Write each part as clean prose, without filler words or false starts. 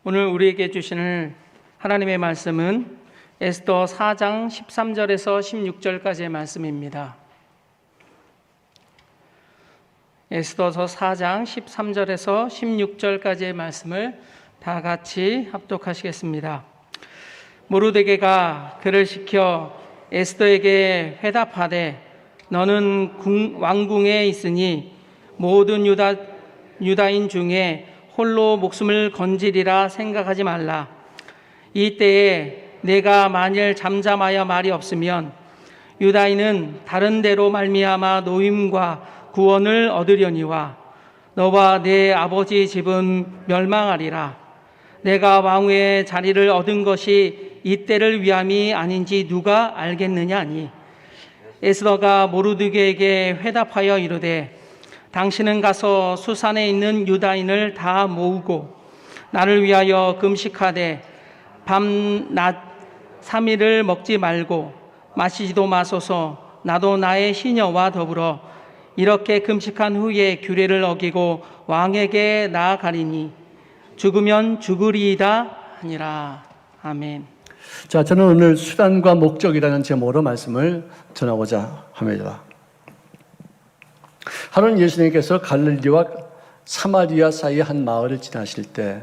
오늘 우리에게 주시는 하나님의 말씀은 에스더 4장 13절에서 16절까지의 말씀입니다. 에스더서 4장 13절에서 16절까지의 말씀을 다 같이 합독하시겠습니다. 모르드게가 그를 시켜 에스더에게 회답하되 너는 왕궁에 있으니 모든 유다인 중에 홀로 목숨을 건지리라 생각하지 말라. 이때에 내가 만일 잠잠하여 말이 없으면 유다인은 다른 데로 말미암아 노임과 구원을 얻으려니와 너와 내 아버지 집은 멸망하리라. 내가 왕후의 자리를 얻은 것이 이때를 위함이 아닌지 누가 알겠느냐니. 에스더가 모르드게에게 회답하여 이르되 당신은 가서 수산에 있는 유다인을 다 모으고 나를 위하여 금식하되 밤낮 3일을 먹지 말고 마시지도 마소서. 나도 나의 시녀와 더불어 이렇게 금식한 후에 규례를 어기고 왕에게 나아가리니 죽으면 죽으리이다 하니라. 아멘. 자, 저는 오늘 수단과 목적이라는 제목으로 말씀을 전하고자 합니다. 하루는 예수님께서 갈릴리와 사마리아 사이의 한 마을을 지나실 때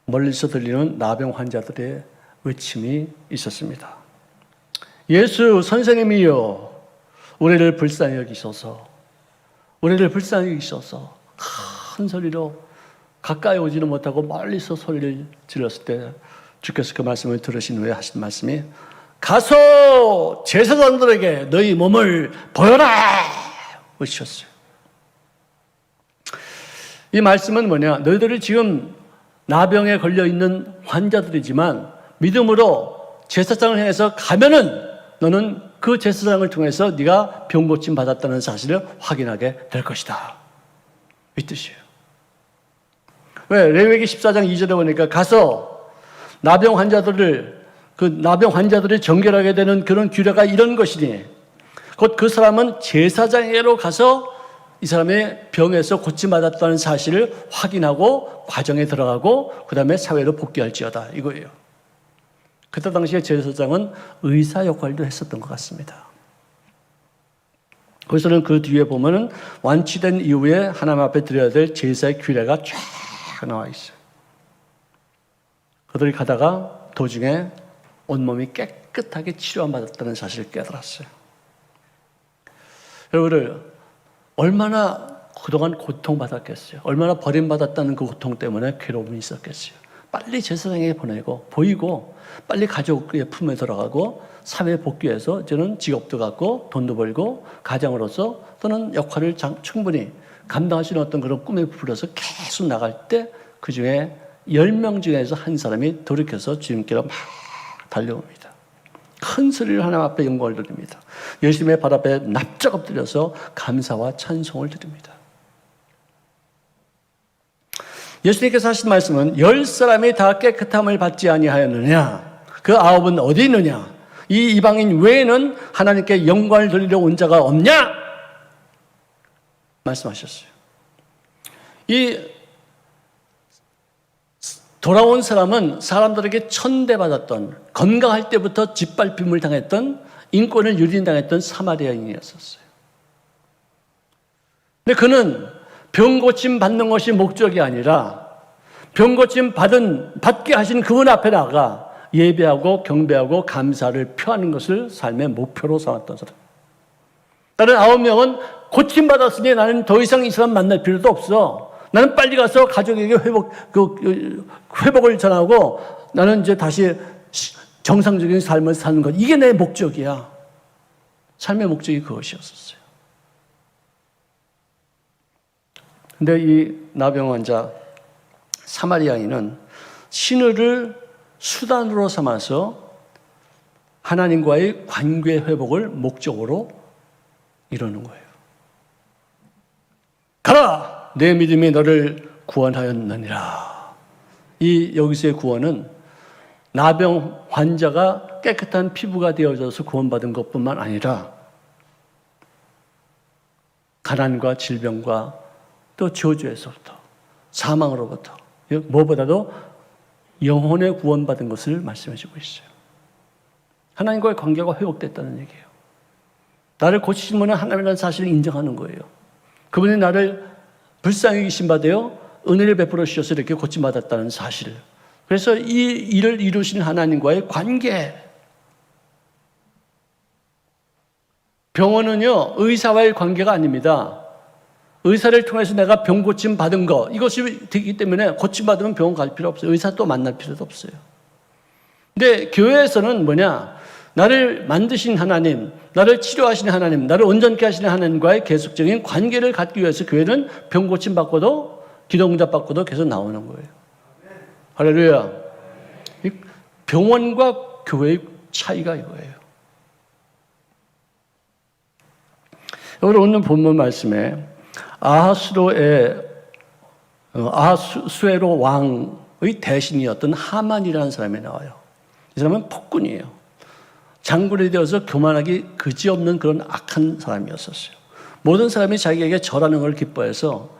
멀리서 들리는 나병 환자들의 외침이 있었습니다. 예수 선생님이여, 우리를 불쌍히 여기소서, 우리를 불쌍히 여기소서. 큰 소리로 가까이 오지는 못하고 멀리서 소리를 질렀을 때 주께서 그 말씀을 들으신 후에 하신 말씀이 가서 제사장들에게 너희 몸을 보여라 으셨어요. 이 말씀은 뭐냐? 너희들이 지금 나병에 걸려있는 환자들이지만 믿음으로 제사장을 향해서 가면은 너는 그 제사장을 통해서 네가 병 고침 받았다는 사실을 확인하게 될 것이다. 이 뜻이에요. 왜? 레위기 14장 2절에 보니까 가서 나병 환자들을 정결하게 되는 그런 규례가 이런 것이니 곧 그 사람은 제사장에게로 가서 이 사람의 병에서 고침받았다는 사실을 확인하고 과정에 들어가고 그 다음에 사회로 복귀할지어다 이거예요. 그때 당시에 제사장은 의사 역할도 했었던 것 같습니다. 거기서는 그 뒤에 보면은 완치된 이후에 하나님 앞에 드려야 될 제사의 규례가 쫙 나와 있어요. 그들이 가다가 도중에 온몸이 깨끗하게 치료받았다는 사실을 깨달았어요. 여러분들 얼마나 그동안 고통받았겠어요. 얼마나 버림받았다는 그 고통 때문에 괴로움이 있었겠어요. 빨리 제사장에게 보내고 보이고 빨리 가족의 품에 들어가고 사회에 복귀해서 이제는 직업도 갖고 돈도 벌고 가장으로서 또는 역할을 충분히 감당할 수 있는 어떤 그런 꿈에 부풀어서 계속 나갈 때 그중에 10명 중에서 한 사람이 돌이켜서 주님께로 막 달려옵니다. 큰 소리를 하나님 앞에 영광을 드립니다. 예수님의 발 앞에 납작 엎드려서 감사와 찬송을 드립니다. 예수님께서 하신 말씀은 10사람이 다 깨끗함을 받지 아니하였느냐? 그 9은 어디 있느냐? 이 이방인 외에는 하나님께 영광을 돌리려 온 자가 없냐? 말씀하셨어요. 이 돌아온 사람은 사람들에게 천대받았던, 건강할 때부터 짓밟힘을 당했던, 인권을 유린당했던 사마리아인이었었어요. 근데 그는 병고침 받는 것이 목적이 아니라 병고침 받게 하신 그분 앞에 나가 예배하고 경배하고 감사를 표하는 것을 삶의 목표로 삼았던 사람. 다른 9명은 고침받았으니 나는 더 이상 이 사람 만날 필요도 없어. 나는 빨리 가서 가족에게 회복을 전하고 나는 이제 다시 정상적인 삶을 사는 것. 이게 내 목적이야. 삶의 목적이 그것이었었어요. 근데 이 나병 환자 사마리아인은 신의를 수단으로 삼아서 하나님과의 관계 회복을 목적으로 이루는 거예요. 가라! 내 믿음이 너를 구원하였느니라. 여기서의 구원은 나병 환자가 깨끗한 피부가 되어져서 구원받은 것뿐만 아니라 가난과 질병과 또 저주에서부터 사망으로부터 무엇보다도 영혼의 구원받은 것을 말씀해 주고 있어요. 하나님과의 관계가 회복됐다는 얘기예요. 나를 고치신 분은 하나님이라는 사실을 인정하는 거예요. 그분이 나를 불쌍히 여기신 바 되어 은혜를 베풀어 주셔서 이렇게 고침받았다는 사실. 그래서 이 일을 이루신 하나님과의 관계. 병원은요, 의사와의 관계가 아닙니다. 의사를 통해서 내가 병 고침 받은 거, 이것이 되기 때문에 고침받으면 병원 갈 필요 없어요. 의사 또 만날 필요도 없어요. 근데 교회에서는 뭐냐? 나를 만드신 하나님, 나를 치료하신 하나님, 나를 온전케 하시는 하나님과의 계속적인 관계를 갖기 위해서 교회는 병 고침 받고도 기도 응답 받고도 계속 나오는 거예요. 할렐루야. 병원과 교회의 차이가 이거예요. 여러분, 오늘 본문 말씀에 아하수에로 왕의 대신이었던 하만이라는 사람이 나와요. 이 사람은 폭군이에요. 장군이 되어서 교만하기 그지없는 그런 악한 사람이었었어요. 모든 사람이 자기에게 절하는 걸 기뻐해서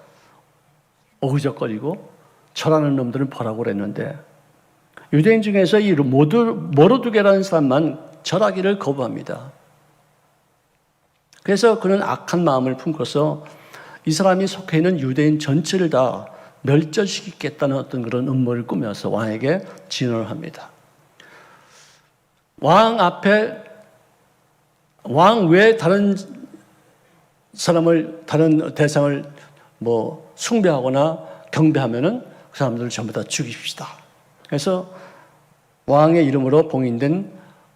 어그적거리고 절하는 놈들은 벌하고 그랬는데, 유대인 중에서 이 모르두게라는 사람만 절하기를 거부합니다. 그래서 그는 악한 마음을 품고서 이 사람이 속해 있는 유대인 전체를 다 멸절시키겠다는 어떤 그런 음모를 꾸며서 왕에게 진언을 합니다. 왕 앞에, 왕 외에 다른 대상을 숭배하거나 경배하면은 그 사람들을 전부 다 죽입시다. 그래서 왕의 이름으로 봉인된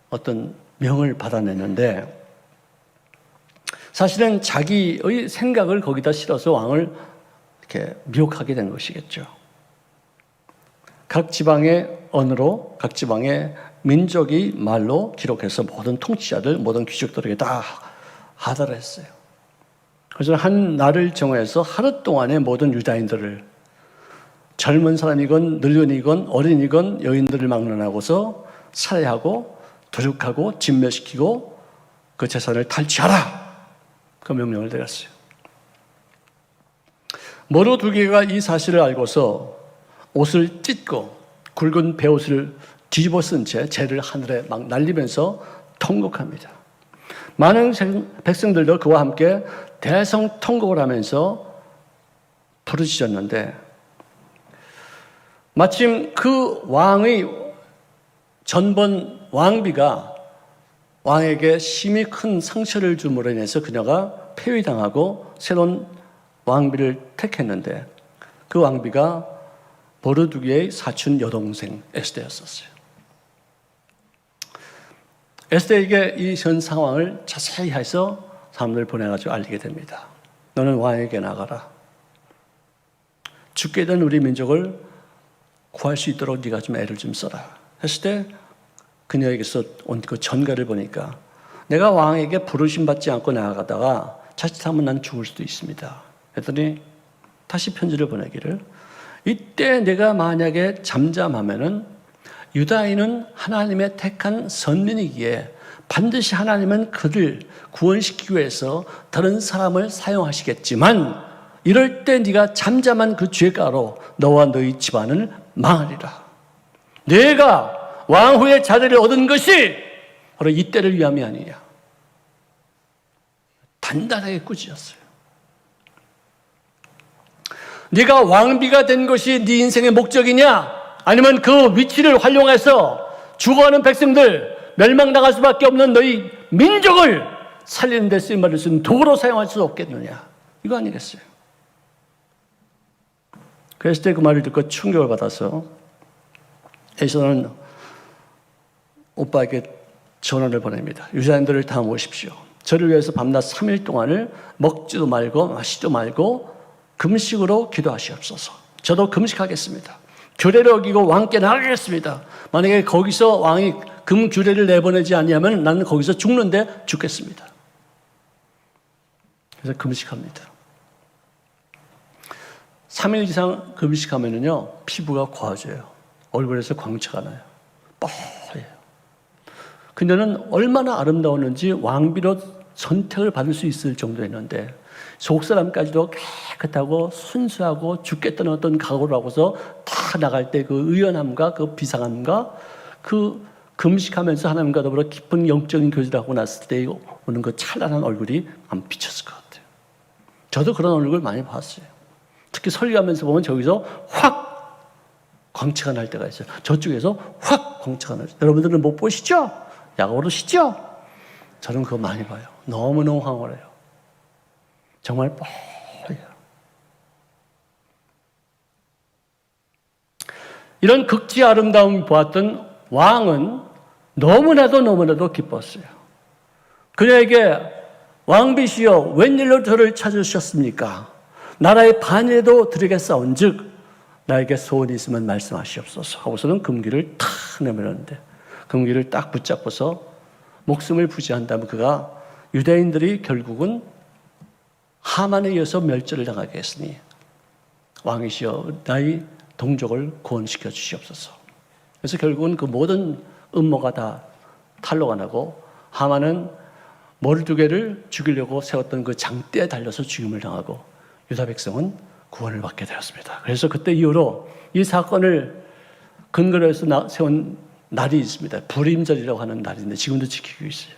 어떤 명을 받아내는데, 사실은 자기의 생각을 거기다 실어서 왕을 이렇게 미혹하게 된 것이겠죠. 각 지방의 언어로, 각 지방의 민족이 말로 기록해서 모든 통치자들, 모든 귀족들에게 다 하달을 했어요. 그래서 한 날을 정해서 하루 동안에 모든 유다인들을, 젊은 사람이건 늙은이건 어린이건 여인들을 막론하고서 살해하고 도륙하고 진멸시키고 그 재산을 탈취하라, 그 명령을 내렸어요. 모르두게가 이 사실을 알고서 옷을 찢고 굵은 베옷을 뒤집어 쓴 채 재를 하늘에 막 날리면서 통곡합니다. 많은 백성들도 그와 함께 대성통곡을 하면서 부르짖었는데, 마침 그 왕의 전번 왕비가 왕에게 심히 큰 상처를 줌으로 인해서 그녀가 폐위당하고 새로운 왕비를 택했는데, 그 왕비가 모르두게의 사촌 여동생 에스더였었어요. 에스더에게 이 현 상황을 자세히 해서 사람들을 보내가지고 알리게 됩니다. 너는 왕에게 나가라. 죽게 된 우리 민족을 구할 수 있도록 네가 좀 애를 좀 써라. 했을 때 그녀에게서 온 그 전가를 보니까, 내가 왕에게 부르심 받지 않고 나아가다가 자칫하면 난 죽을 수도 있습니다. 했더니 다시 편지를 보내기를, 이때 내가 만약에 잠잠하면은 유다인은 하나님의 택한 선민이기에 반드시 하나님은 그를 구원시키기 위해서 다른 사람을 사용하시겠지만, 이럴 때 네가 잠잠한 그 죄가로 너와 너희 집안은 망하리라. 내가 왕후의 자리를 얻은 것이 바로 이때를 위함이 아니냐. 단단하게 꾸짖었어요. 네가 왕비가 된 것이 네 인생의 목적이냐? 아니면 그 위치를 활용해서 죽어가는 백성들, 멸망당할 수밖에 없는 너희 민족을 살리는 데 쓰임받을 수 있는 도구로 사용할 수 없겠느냐? 이거 아니겠어요? 그랬을 때 그 말을 듣고 충격을 받아서 에서는 오빠에게 전화를 보냅니다. 유다인들을 다 모십시오. 저를 위해서 밤낮 3일 동안을 먹지도 말고 마시지도 말고 금식으로 기도하시옵소서. 저도 금식하겠습니다. 규례를 어기고 왕께 나가겠습니다. 만약에 거기서 왕이 금규례를 내보내지 않으면 나는 거기서 죽는데 죽겠습니다. 그래서 금식합니다. 3일 이상 금식하면은요, 피부가 고와져요. 얼굴에서 광채가 나요. 뽀해요. 그녀는 얼마나 아름다웠는지 왕비로 선택을 받을 수 있을 정도였는데, 속 사람까지도 깨끗하고 순수하고 죽겠다는 어떤 각오를 하고서 다 나갈 때 그 의연함과 그 비상함과 그 금식하면서 하나님과 더불어 깊은 영적인 교제를 하고 났을 때 오는 그 찬란한 얼굴이 안 비쳤을 것 같아요. 저도 그런 얼굴 많이 봤어요. 특히 설교하면서 보면 저기서 확 광채가 날 때가 있어요. 저쪽에서 확 광채가 나요. 여러분들은 못 보시죠? 야고보시죠? 저는 그거 많이 봐요. 너무너무 황홀해요. 정말 뻔해요. 이런 극지 아름다움을 보았던 왕은 너무나도 기뻤어요. 그녀에게 왕비시여 웬일로 저를 찾으셨습니까? 나라의 반에도 드리겠사온즉 나에게 소원이 있으면 말씀하시옵소서 하고서는 금귀를 탁 내밀었는데 금귀를 딱 붙잡고서 목숨을 부지한다면 그가 유대인들이 결국은 하만에 의해서 멸절을 당하게 했으니 왕이시여 나의 동족을 구원시켜 주시옵소서. 그래서 결국은 그 모든 음모가 다 탄로가 나고 하만은 모르드게를 죽이려고 세웠던 그 장대에 달려서 죽임을 당하고 유다 백성은 구원을 받게 되었습니다. 그래서 그때 이후로 이 사건을 근거로 해서 세운 날이 있습니다. 불임절이라고 하는 날인데 지금도 지키고 있어요.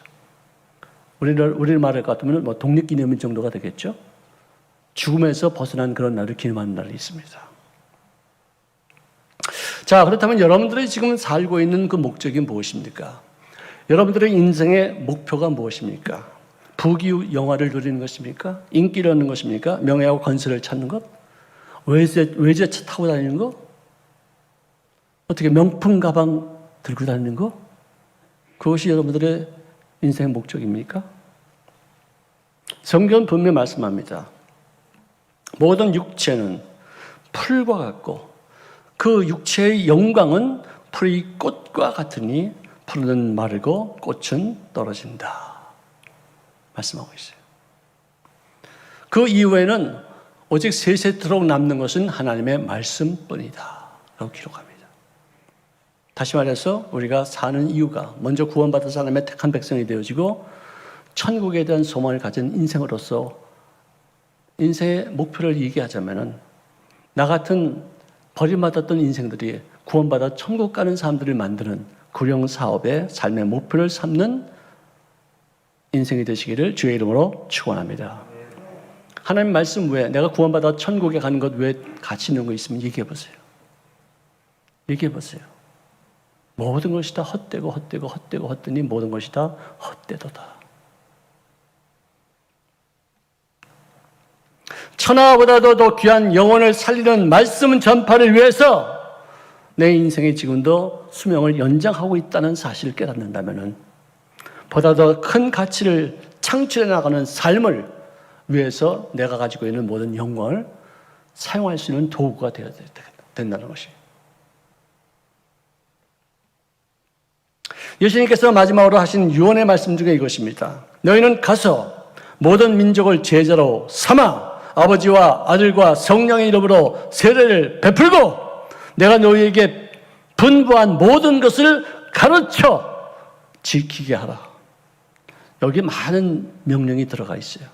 우리 말을 같으면 뭐 독립기념일 정도가 되겠죠. 죽음에서 벗어난 그런 날을 기념하는 날이 있습니다. 자, 그렇다면 여러분들이 지금 살고 있는 그 목적이 무엇입니까? 여러분들의 인생의 목표가 무엇입니까? 부귀 영화를 누리는 것입니까? 인기를 얻는 것입니까? 명예하고 건설을 찾는 것? 외제차 타고 다니는 거? 어떻게 명품 가방 들고 다니는 거? 그것이 여러분들의 인생의 목적입니까? 성경은 분명히 말씀합니다. 모든 육체는 풀과 같고 그 육체의 영광은 풀의 꽃과 같으니 풀은 마르고 꽃은 떨어진다. 말씀하고 있어요. 그 이후에는 오직 세세토록 남는 것은 하나님의 말씀뿐이다. 라고 기록합니다. 다시 말해서 우리가 사는 이유가 먼저 구원받아서 하나님의 택한 백성이 되어지고 천국에 대한 소망을 가진 인생으로서 인생의 목표를 얘기하자면은 나 같은 버림받았던 인생들이 구원받아 천국 가는 사람들을 만드는 구령 사업의 삶의 목표를 삼는 인생이 되시기를 주의 이름으로 축원합니다. 하나님 말씀 외에 내가 구원받아 천국에 가는 것 외에 가치 있는 거 있으면 얘기해 보세요. 얘기해 보세요. 모든 것이 다 헛되니 모든 것이 다 헛되도다. 천하보다도 더 귀한 영혼을 살리는 말씀 전파를 위해서 내 인생이 지금도 수명을 연장하고 있다는 사실을 깨닫는다면 보다 더 큰 가치를 창출해 나가는 삶을 위해서 내가 가지고 있는 모든 영광을 사용할 수 있는 도구가 되어야 된다는 것이에요. 예수님께서 마지막으로 하신 유언의 말씀 중에 이것입니다. 너희는 가서 모든 민족을 제자로 삼아 아버지와 아들과 성령의 이름으로 세례를 베풀고 내가 너희에게 분부한 모든 것을 가르쳐 지키게 하라. 여기 많은 명령이 들어가 있어요.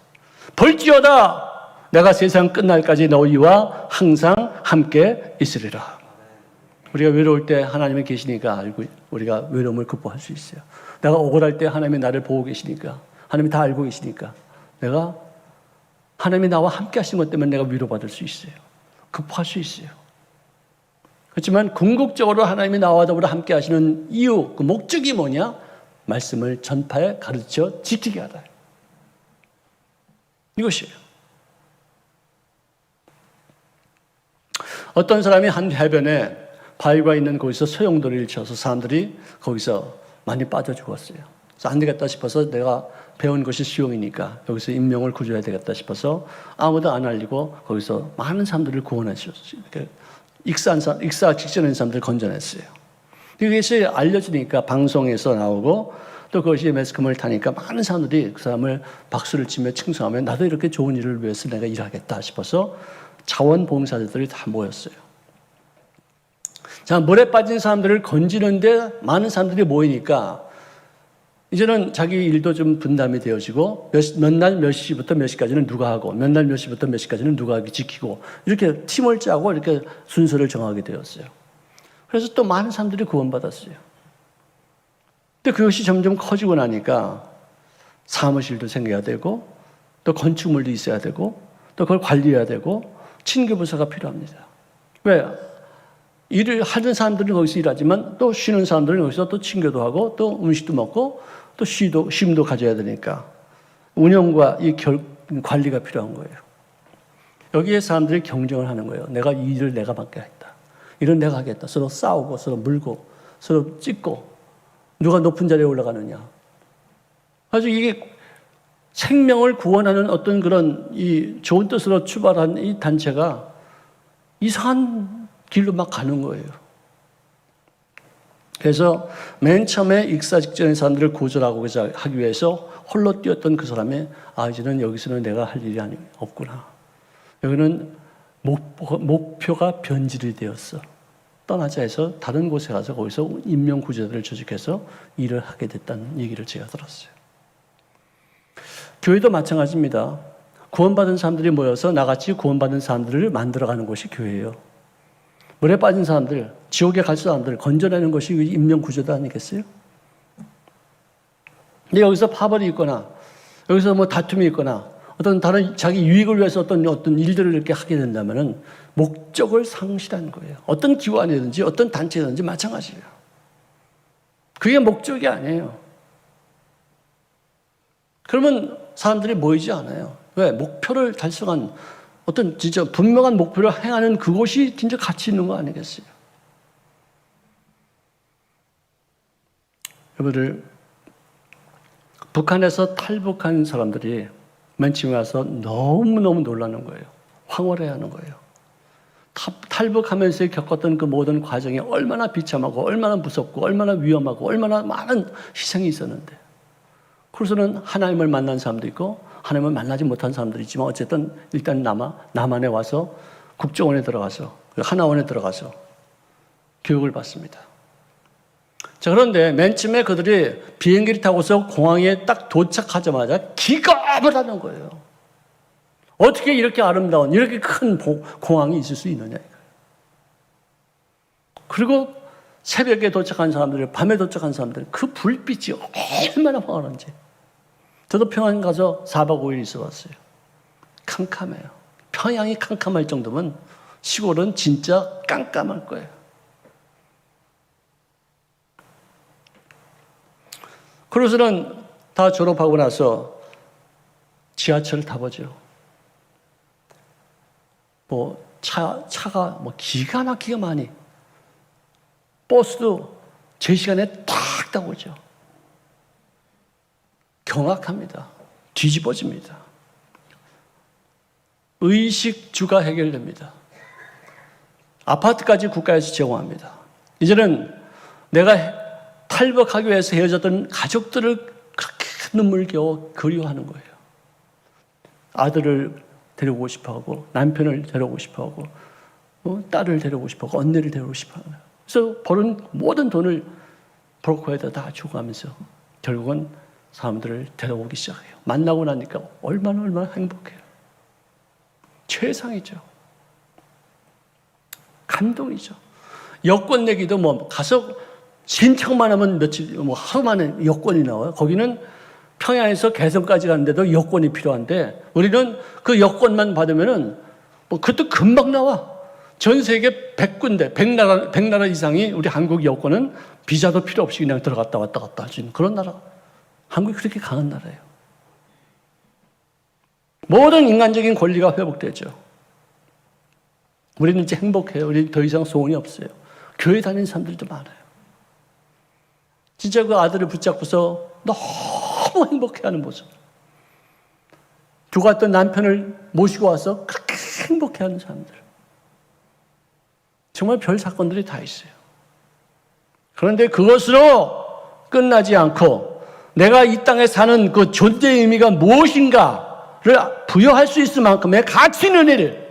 볼지어다 내가 세상 끝날까지 너희와 항상 함께 있으리라. 우리가 외로울 때 하나님이 계시니까 알고 우리가 외로움을 극복할 수 있어요. 내가 억울할 때 하나님이 나를 보고 계시니까 하나님이 다 알고 계시니까 내가 하나님이 나와 함께 하신 것 때문에 내가 위로받을 수 있어요. 극복할 수 있어요. 그렇지만 궁극적으로 하나님이 나와 더불어 함께 하시는 이유, 그 목적이 뭐냐? 말씀을 전파해 가르쳐 지키게 하다. 이것이에요. 어떤 사람이 한 해변에 바위가 있는 곳에서 소용돌이를 쳐서 사람들이 거기서 많이 빠져 죽었어요. 그래서 안 되겠다 싶어서 내가 배운 것이 수영이니까 여기서 인명을 구조해야 되겠다 싶어서 아무도 안 알리고 거기서 많은 사람들을 구원하셨어요. 익사 직전인 사람들을 건져냈어요. 그것이 알려지니까 방송에서 나오고 또 그것이 매스컴을 타니까 많은 사람들이 그 사람을 박수를 치며 칭송하며 나도 이렇게 좋은 일을 위해서 내가 일하겠다 싶어서 자원봉사자들이 다 모였어요. 자, 물에 빠진 사람들을 건지는데 많은 사람들이 모이니까 이제는 자기 일도 좀 분담이 되어지고 몇 날 몇 시부터 몇 시까지는 누가 하고 몇 날 몇 시부터 몇 시까지는 누가 지키고 이렇게 팀을 짜고 이렇게 순서를 정하게 되었어요. 그래서 또 많은 사람들이 구원받았어요. 근데 그것이 점점 커지고 나니까 사무실도 생겨야 되고 또 건축물도 있어야 되고 또 그걸 관리해야 되고 친교부사가 필요합니다. 왜? 일을 하는 사람들은 거기서 일하지만 또 쉬는 사람들은 여기서 또 친교도 하고 또 음식도 먹고 또 쉼도 가져야 되니까 운영과 이 관리가 필요한 거예요. 여기에 사람들이 경쟁을 하는 거예요. 내가 이 일을 내가 맡겠다. 일은 내가 하겠다. 서로 싸우고 서로 물고 서로 찢고 누가 높은 자리에 올라가느냐. 아주 이게 생명을 구원하는 어떤 그런 이 좋은 뜻으로 출발한 이 단체가 이상한 길로 막 가는 거예요. 그래서 맨 처음에 익사 직전의 사람들을 구조하기 위해서 홀로 뛰었던 그 사람이 이제는 여기서는 내가 할 일이 없구나. 여기는 목표가 변질이 되었어. 떠나자 해서 다른 곳에 가서 거기서 인명구조자들을 조직해서 일을 하게 됐다는 얘기를 제가 들었어요. 교회도 마찬가지입니다. 구원받은 사람들이 모여서 나같이 구원받은 사람들을 만들어가는 곳이 교회예요. 물에 빠진 사람들, 지옥에 갈 사람들 건져내는 것이 인명구조도 아니겠어요? 근데 여기서 파벌이 있거나 여기서 뭐 다툼이 있거나 어떤 다른 자기 유익을 위해서 어떤 일들을 이렇게 하게 된다면은 목적을 상실한 거예요. 어떤 기관이든지 어떤 단체든지 마찬가지예요. 그게 목적이 아니에요. 그러면 사람들이 모이지 않아요. 왜? 목표를 달성한 어떤 진짜 분명한 목표를 행하는 그것이 진짜 가치 있는 거 아니겠어요? 여러분들, 북한에서 탈북한 사람들이 맨 처음에 와서 너무너무 놀라는 거예요. 황홀해하는 거예요. 탈북하면서 겪었던 그 모든 과정이 얼마나 비참하고 얼마나 무섭고 얼마나 위험하고 얼마나 많은 희생이 있었는데, 그래서는 하나님을 만난 사람도 있고 하나님을 만나지 못한 사람들이 있지만 어쨌든 일단 남한에 와서 국정원에 들어가서 하나원에 들어가서 교육을 받습니다. 자, 그런데 맨 처음에 그들이 비행기를 타고서 공항에 딱 도착하자마자 기겁을 하는 거예요. 어떻게 이렇게 아름다운 이렇게 큰 공항이 있을 수 있느냐. 그리고 새벽에 도착한 사람들, 밤에 도착한 사람들, 그 불빛이 얼마나 환한지. 저도 평양 가서 4박 5일 있어 봤어요. 캄캄해요. 평양이 캄캄할 정도면 시골은 진짜 깜깜할 거예요. 그래서는 다 졸업하고 나서 지하철을 타보죠. 차가 기가 막히게 많이. 버스도 제 시간에 탁 나오죠. 경악합니다. 뒤집어집니다. 의식주가 해결됩니다. 아파트까지 국가에서 제공합니다. 이제는 내가 탈북하기 위해서 헤어졌던 가족들을 그렇게 눈물겨워 그리워하는 거예요. 아들을 데려오고 싶어하고 남편을 데려오고 싶어하고 딸을 데려오고 싶어하고 언니를 데려오고 싶어하고, 그래서 버는 모든 돈을 브로커에다 다 주고가면서 결국은 사람들을 데려오기 시작해요. 만나고 나니까 얼마나 행복해요. 최상이죠. 감동이죠. 여권 내기도 가서 신청만 하면 하루 만에 여권이 나와요. 거기는 평양에서 개성까지 가는데도 여권이 필요한데 우리는 그 여권만 받으면은 그것도 금방 나와. 전 세계 100군데, 100나라 이상이 우리 한국 여권은 비자도 필요 없이 그냥 들어갔다 왔다 갔다 하시는 그런 나라. 한국이 그렇게 강한 나라예요. 모든 인간적인 권리가 회복되죠. 우리는 이제 행복해요. 우리 더 이상 소원이 없어요. 교회 다니는 사람들도 많아요. 진짜 그 아들을 붙잡고서 너무 행복해하는 모습. 죽었던 남편을 모시고 와서 그렇게 행복해하는 사람들. 정말 별 사건들이 다 있어요. 그런데 그것으로 끝나지 않고 내가 이 땅에 사는 그 존재의 의미가 무엇인가를 부여할 수 있을 만큼의 가치 있는 일,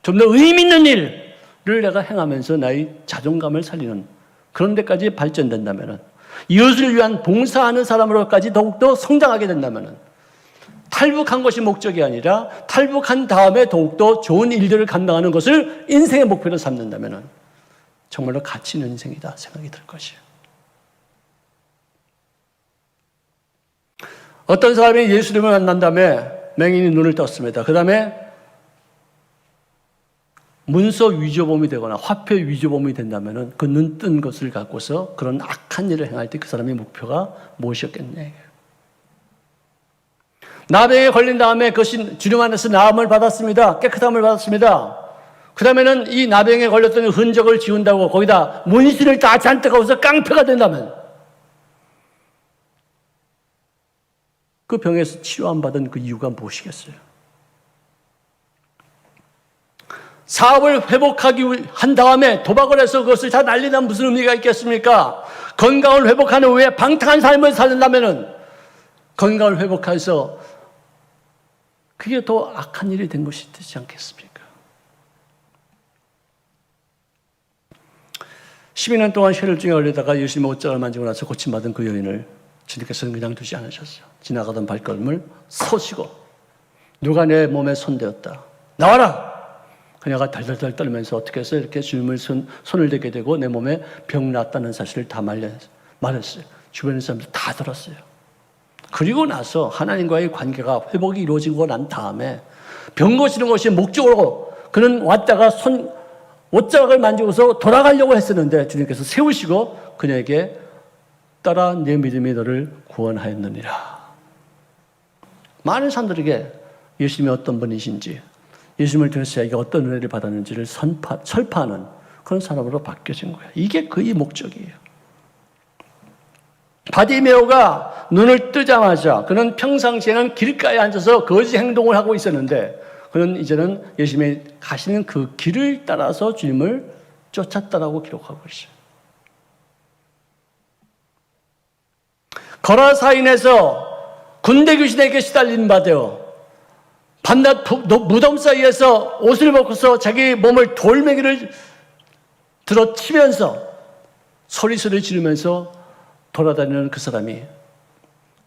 좀 더 의미 있는 일을 내가 행하면서 나의 자존감을 살리는 그런 데까지 발전된다면 이웃을 위한 봉사하는 사람으로까지 더욱더 성장하게 된다면, 탈북한 것이 목적이 아니라 탈북한 다음에 더욱더 좋은 일들을 감당하는 것을 인생의 목표로 삼는다면 정말로 가치 있는 인생이다 생각이 들 것이에요. 어떤 사람이 예수님을 만난 다음에 맹인이 눈을 떴습니다. 그 다음에 문서 위조범이 되거나 화폐 위조범이 된다면 그 눈 뜬 것을 갖고서 그런 악한 일을 행할 때 그 사람의 목표가 무엇이었겠냐. 나병에 걸린 다음에 그것이 주님 안에서 나음을 받았습니다. 깨끗함을 받았습니다. 그 다음에는 이 나병에 걸렸던 흔적을 지운다고 거기다 문신을 다 잔뜩 하고서 깡패가 된다면 그 병에서 치료 안 받은 그 이유가 무엇이겠어요? 사업을 회복하기 한 다음에 도박을 해서 그것을 다 날리면 무슨 의미가 있겠습니까? 건강을 회복하는 후에 방탕한 삶을 살린다면 건강을 회복해서 그게 더 악한 일이 된 것이 되지 않겠습니까? 12년 동안 혈혈증에 걸리다가 예수님의 옷장을 만지고 나서 고침받은 그 여인을 주님께서는 그냥 두지 않으셨어요. 지나가던 발걸음을 서시고 누가 내 몸에 손대었다. 나와라! 그녀가 달달달 떨면서 어떻게 해서 이렇게 주님을 손을 대게 되고 내 몸에 병 났다는 사실을 다 말했어요. 주변의 사람들 다 들었어요. 그리고 나서 하나님과의 관계가 회복이 이루어지고 난 다음에 병 고치는 것이 목적으로 그는 왔다가 옷자락을 만지고서 돌아가려고 했었는데 주님께서 세우시고 그녀에게 따라 내 믿음이 너를 구원하였느니라. 많은 사람들에게 예수님이 어떤 분이신지 예수님을 통해서 자기가 어떤 은혜를 받았는지를 설파하는 그런 사람으로 바뀌어진 거예요. 이게 그의 목적이에요. 바디메오가 눈을 뜨자마자 그는 평상시에는 길가에 앉아서 거지 행동을 하고 있었는데 그는 이제는 예수님이 가시는 그 길을 따라서 주님을 쫓았다라고 기록하고 있어요. 거라사인에서 군대 귀신에게 시달린 바 되어 밤낮 무덤 사이에서 옷을 벗고서 자기 몸을 돌멩이를 들어 치면서 소리소리 지르면서 돌아다니는 그 사람이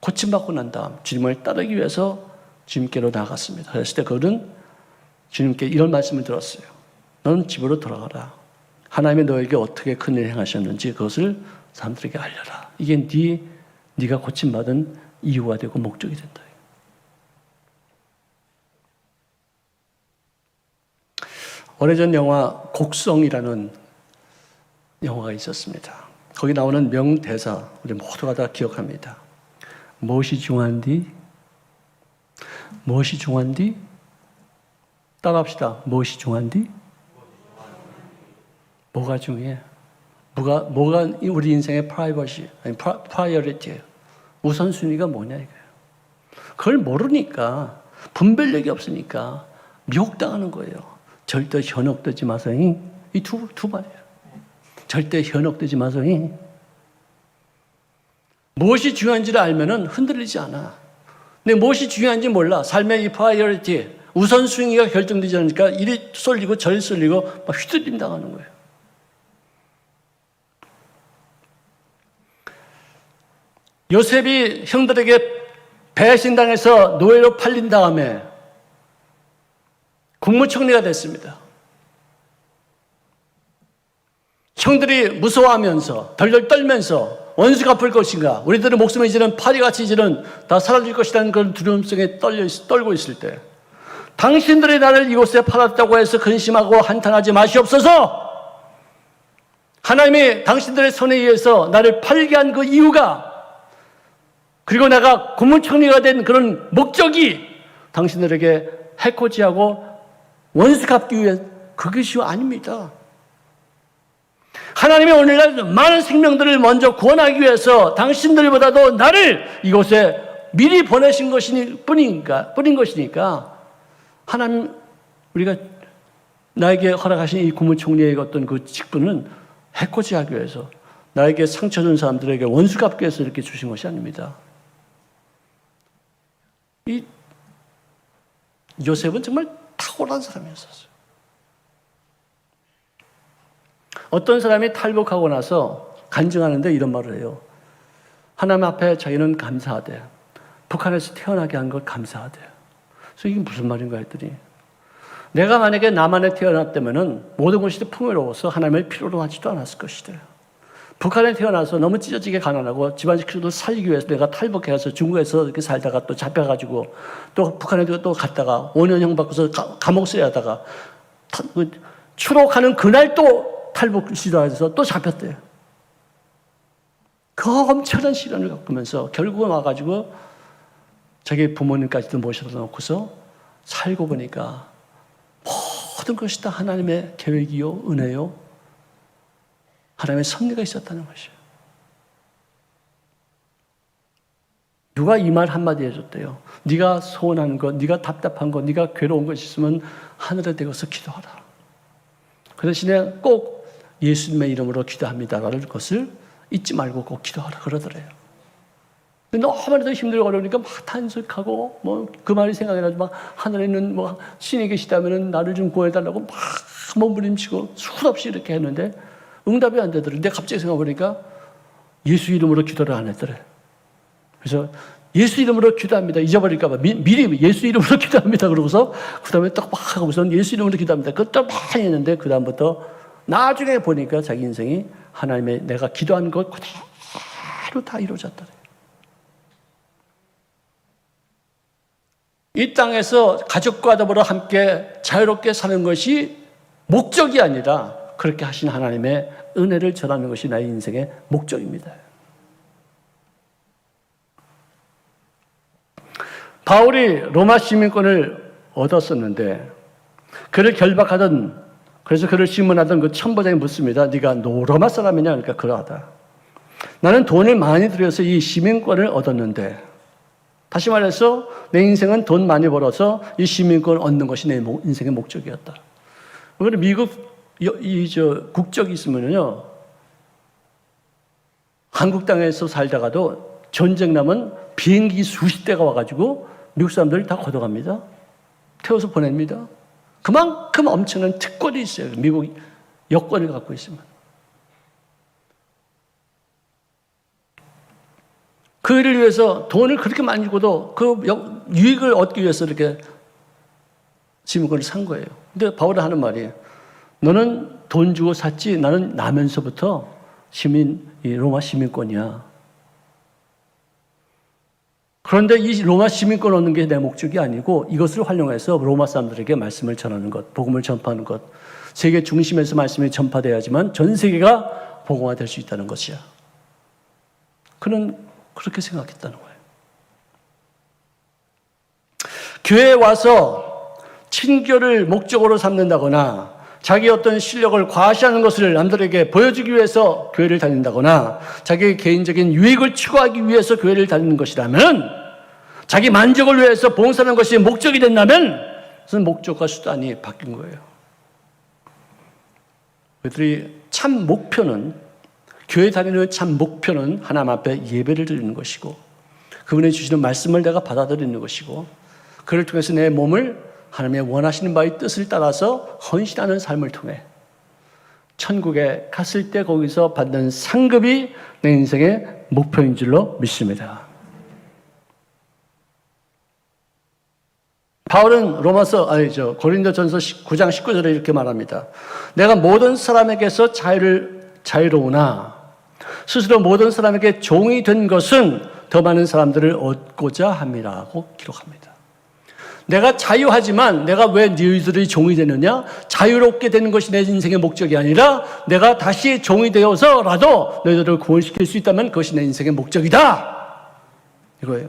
고침받고 난 다음 주님을 따르기 위해서 주님께로 나아갔습니다. 그랬을 때 그는 주님께 이런 말씀을 들었어요. 너는 집으로 돌아가라. 하나님이 너에게 어떻게 큰 일을 행하셨는지 그것을 사람들에게 알려라. 이게 네가 고침받은 이유가 되고 목적이 된다. 오래전 영화 곡성이라는 영화가 있었습니다. 거기 나오는 명대사 우리 모두가 다 기억합니다. 무엇이 중요한디? 무엇이 중요한디? 따라합시다. 무엇이 중요한디? 뭐가 중요해? 뭐가 우리 인생의 프라이버시, 프라이어리티예요. 우선순위가 뭐냐 이거예요. 그걸 모르니까 분별력이 없으니까 미혹당하는 거예요. 절대 현혹되지 마세요. 이 두 말이에요. 절대 현혹되지 마세요. 무엇이 중요한지를 알면은 흔들리지 않아. 근데 무엇이 중요한지 몰라. 삶의 이 프라이어리티, 우선순위가 결정되지 않으니까 이리 쏠리고 저리 쏠리고 막 휘둘림 당하는 거예요. 요셉이 형들에게 배신당해서 노예로 팔린 다음에 국무총리가 됐습니다. 형들이 무서워하면서 덜덜 떨면서 원수 갚을 것인가, 우리들의 목숨을 지는 파리같이 지는 다 사라질 것이라는 그런 두려움 속에 떨고 있을 때 당신들이 나를 이곳에 팔았다고 해서 근심하고 한탄하지 마시옵소서. 하나님이 당신들의 손에 의해서 나를 팔게 한 그 이유가, 그리고 내가 국무총리가 된 그런 목적이 당신들에게 해코지하고 원수 갚기 위해 그것이 아닙니다. 하나님이 오늘날 많은 생명들을 먼저 구원하기 위해서 당신들보다도 나를 이곳에 미리 보내신 뿐인 것이니까 하나님, 우리가 나에게 허락하신 이 국무총리의 어떤 그 직분은 해코지하기 위해서, 나에게 상처 준 사람들에게 원수 갚기 위해서 이렇게 주신 것이 아닙니다. 이 요셉은 정말 탁월한 사람이었어요. 어떤 사람이 탈북하고 나서 간증하는데 이런 말을 해요. 하나님 앞에 자기는 감사하대. 북한에서 태어나게 한 것 감사하대. 그래서 이게 무슨 말인가 했더니 내가 만약에 남한에 태어났다면 모든 것이 풍요로워서 하나님을 필요로 하지도 않았을 것이다. 북한에 태어나서 너무 찢어지게 가난하고 집안 식구들 살리기 위해서 내가 탈북해서 중국에서 이렇게 살다가 또 잡혀가지고 또 북한에 또 갔다가 5년형 받고서 감옥 쓰야 하다가 추록하는 그날 또 탈북 시도해서 또 잡혔대요. 그 엄청난 시련을 겪으면서 결국은 와가지고 자기 부모님까지도 모셔다 놓고서 살고 보니까 모든 것이 다 하나님의 계획이요, 은혜요, 하나님의 섭리가 있었다는 것이에요. 누가 이 말 한마디 해줬대요. 네가 소원한 것, 네가 답답한 것, 네가 괴로운 것 있으면 하늘에 대고서 기도하라. 그 대신에 꼭 예수님의 이름으로 기도합니다라는 것을 잊지 말고 꼭 기도하라 그러더래요. 너무나도 힘들고 어려우니까 막 탄식하고 뭐 그 말이 생각이 나죠. 막 하늘에 있는 뭐 신이 계시다면 나를 좀 구해달라고 막 몸부림치고 수없이 이렇게 했는데 응답이 안 되더래. 근데 갑자기 생각해보니까 예수 이름으로 기도를 안 했더래. 그래서 예수 이름으로 기도합니다. 잊어버릴까봐 미리 예수 이름으로 기도합니다. 그러고서 그 다음에 딱 막 하고서 예수 이름으로 기도합니다. 그것도 많이 했는데 그 다음부터 나중에 보니까 자기 인생이 하나님의 내가 기도한 것 그대로 다 이루어졌더래. 이 땅에서 가족과 더불어 함께 자유롭게 사는 것이 목적이 아니라 그렇게 하신 하나님의 은혜를 전하는 것이 나의 인생의 목적입니다. 바울이 로마 시민권을 얻었었는데 그를 결박하던 그래서 그를 신문하던 그 천부장이 묻습니다. 네가 로마 사람이냐? 그러니까 그러하다. 나는 돈을 많이 들여서 이 시민권을 얻었는데 다시 말해서 내 인생은 돈 많이 벌어서 이 시민권을 얻는 것이 내 인생의 목적이었다. 그런데 미국 국적이 있으면요, 한국 땅에서 살다가도 전쟁 나면 비행기 수십 대가 와가지고 미국 사람들 다 걷어갑니다. 태워서 보냅니다. 그만큼 엄청난 특권이 있어요. 미국 여권을 갖고 있으면. 그 일을 위해서 돈을 그렇게 많이 주고도 그 유익을 얻기 위해서 이렇게 시민권을 산 거예요. 근데 바울이 하는 말이 너는 돈 주고 샀지 나는 나면서부터 로마 시민권이야. 그런데 이 로마 시민권 얻는 게 내 목적이 아니고 이것을 활용해서 로마 사람들에게 말씀을 전하는 것, 복음을 전파하는 것, 세계 중심에서 말씀이 전파돼야지만 전 세계가 복음화될 수 있다는 것이야. 그는 그렇게 생각했다는 거예요. 교회에 와서 친교를 목적으로 삼는다거나 자기 어떤 실력을 과시하는 것을 남들에게 보여주기 위해서 교회를 다닌다거나 자기 개인적인 유익을 추구하기 위해서 교회를 다니는 것이라면 자기 만족을 위해서 봉사하는 것이 목적이 된다면 그것은 목적과 수단이 바뀐 거예요. 그들이 참 목표는 교회 다니는 참 목표는 하나님 앞에 예배를 드리는 것이고 그분이 주시는 말씀을 내가 받아들이는 것이고 그를 통해서 내 몸을 하나님의 원하시는 바의 뜻을 따라서 헌신하는 삶을 통해 천국에 갔을 때 거기서 받는 상급이 내 인생의 목표인 줄로 믿습니다. 바울은 고린도전서 9장 19절에 이렇게 말합니다. 내가 모든 사람에게서 자유로우나 스스로 모든 사람에게 종이 된 것은 더 많은 사람들을 얻고자 함이라고 기록합니다. 내가 자유하지만 내가 왜 너희들이 종이 되느냐? 자유롭게 되는 것이 내 인생의 목적이 아니라 내가 다시 종이 되어서라도 너희들을 구원시킬 수 있다면 그것이 내 인생의 목적이다. 이거예요.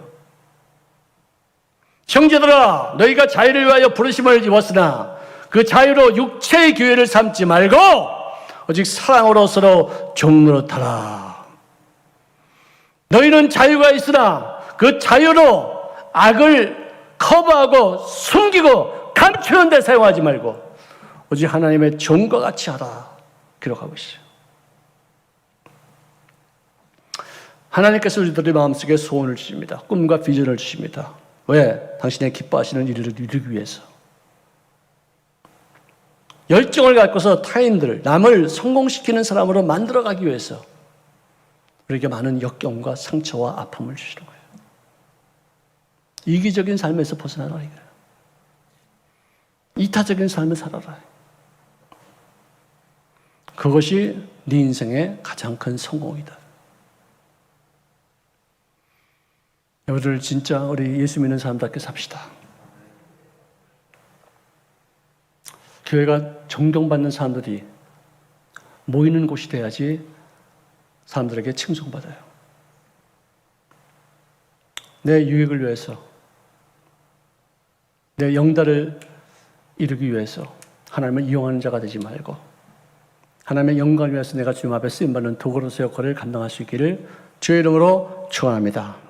형제들아, 너희가 자유를 위하여 부르심을 입었으나 그 자유로 육체의 교회를 삼지 말고 오직 사랑으로 서로 종노릇하라. 너희는 자유가 있으나 그 자유로 악을 커버하고 숨기고 감추는 데 사용하지 말고 오직 하나님의 종과 같이 하라. 기록하고 있어요. 하나님께서 우리들의 마음속에 소원을 주십니다. 꿈과 비전을 주십니다. 왜? 당신의 기뻐하시는 일을 이루기 위해서. 열정을 갖고서 타인들, 남을 성공시키는 사람으로 만들어가기 위해서. 우리에게 많은 역경과 상처와 아픔을 주시는 거예요. 이기적인 삶에서 벗어나라 이거예요. 이타적인 삶을 살아라. 그것이 네 인생의 가장 큰 성공이다. 우리를 진짜 우리 예수 믿는 사람답게 삽시다. 교회가 존경받는 사람들이 모이는 곳이 돼야지 사람들에게 칭송받아요. 내 유익을 위해서, 내 영달을 이루기 위해서 하나님을 이용하는 자가 되지 말고 하나님의 영광을 위해서 내가 주님 앞에 쓰임받는 도구로서의 역할을 감당할 수 있기를 주의 이름으로 축원합니다.